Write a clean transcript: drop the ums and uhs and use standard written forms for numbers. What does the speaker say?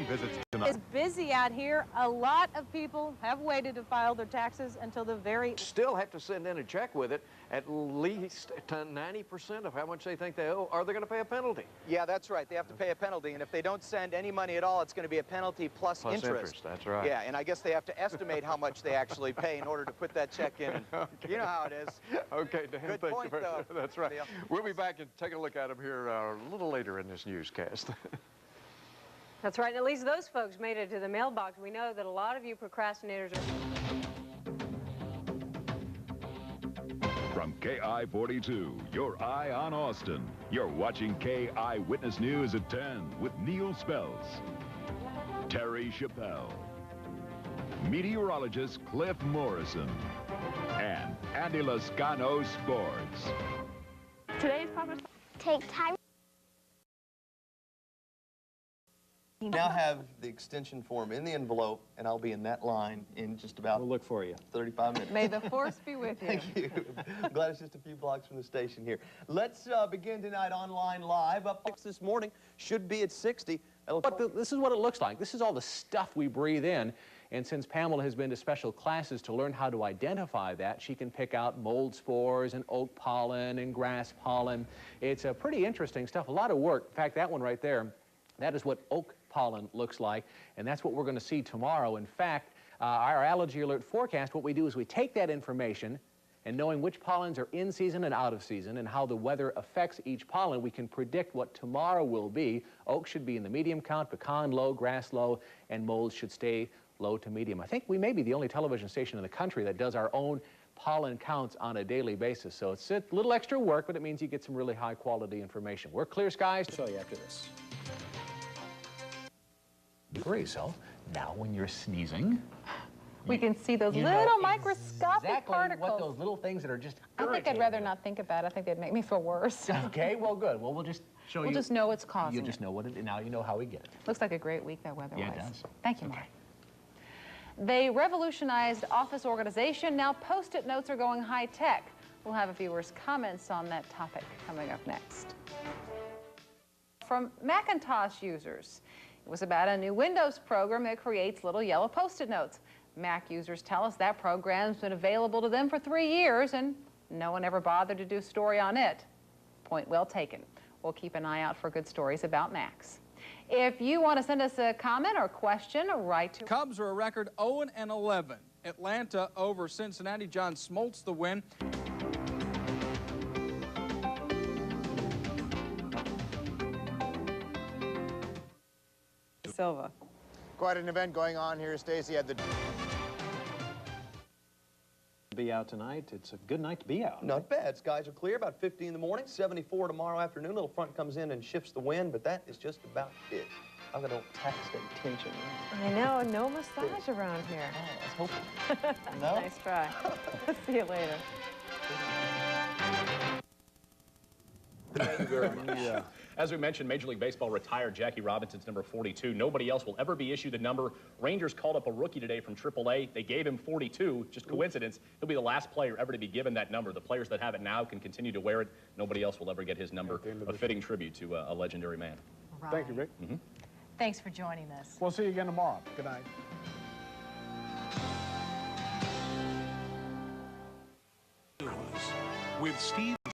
visits tonight. It's busy out here. A lot of people have waited to file their taxes until the very... Still have to send in a check with it, at least to 90% of how much they think they owe, or they're going to pay a penalty. Yeah, that's right. They have to pay a penalty, and if they don't send any money at all, it's going to be a penalty plus interest. That's right. Yeah, and I guess they have to estimate how much they actually pay in order to put that check in. Okay. You know how it is. Okay, Dan, Good thank point, you. though. That's right. Dale. We'll be back and take a look at them here a little later in this newscast. That's right. At least those folks made it to the mailbox. We know that a lot of you procrastinators are... From KI-42, your eye on Austin. You're watching KI Witness News at 10 with Neil Spells, Terry Chappelle, meteorologist Cliff Morrison, and Andy Lascano Sports. Today's conference. Take time. You now have the extension form in the envelope, and I'll be in that line in just about... We'll look for you. 35 minutes. May the force be with you. Thank you. I'm glad it's just a few blocks from the station here. Let's begin tonight online live. Up this morning, should be at 60. But this is what it looks like. This is all the stuff we breathe in. And since Pamela has been to special classes to learn how to identify that, she can pick out mold spores and oak pollen and grass pollen. It's pretty interesting stuff, a lot of work. In fact, that one right there, that is what oak pollen looks like, and that's what we're going to see tomorrow. In fact, our allergy alert forecast, what we do is we take that information, and knowing which pollens are in season and out of season and how the weather affects each pollen, we can predict what tomorrow will be. Oak should be in the medium count, pecan low, grass low, and mold should stay low to medium. I think we may be the only television station in the country that does our own pollen counts on a daily basis. So it's a little extra work, but it means you get some really high quality information. We're clear skies. I'll show you after this. Great. So now when you're sneezing, We can see those you little know microscopic exactly particles. what those little things that are just I think I'd rather not think about it. I think they'd make me feel worse. Okay, well, good. Well, we'll just show you. We'll just know what's causing You'll just know what it is. Now you know how we get it. Looks like a great week, though, weather-wise. Yeah, it does. Thank you, Mark. They revolutionized office organization. Now Post-it notes are going high-tech. We'll have a viewers' comments on that topic coming up next. From Macintosh users, it was about a new Windows program that creates little yellow Post-it notes. Mac users tell us that program's been available to them for 3 years, and no one ever bothered to do a story on it. Point well taken. We'll keep an eye out for good stories about Macs. If you want to send us a comment or question, write to... Cubs are a record 0-11. Atlanta over Cincinnati. John Smoltz the win. Silva. Quite an event going on here, Stacy, at the... Be out tonight. It's a good night to be out. Not bad. Skies are clear, about 50 in the morning, 74 tomorrow afternoon. Little front comes in and shifts the wind, but that is just about it. I'm going to tax that tension. I know, no massage around here. Oh, I was hoping. No? Nice try. See you later. Thank you very much. Yeah. As we mentioned, Major League Baseball retired Jackie Robinson's number 42. Nobody else will ever be issued the number. Rangers called up a rookie today from AAA. They gave him 42, just coincidence. He'll be the last player ever to be given that number. The players that have it now can continue to wear it. Nobody else will ever get his number. A fitting tribute to a legendary man. Right. Thank you, Rick. Thanks for joining us. We'll see you again tomorrow. Good night. With Steve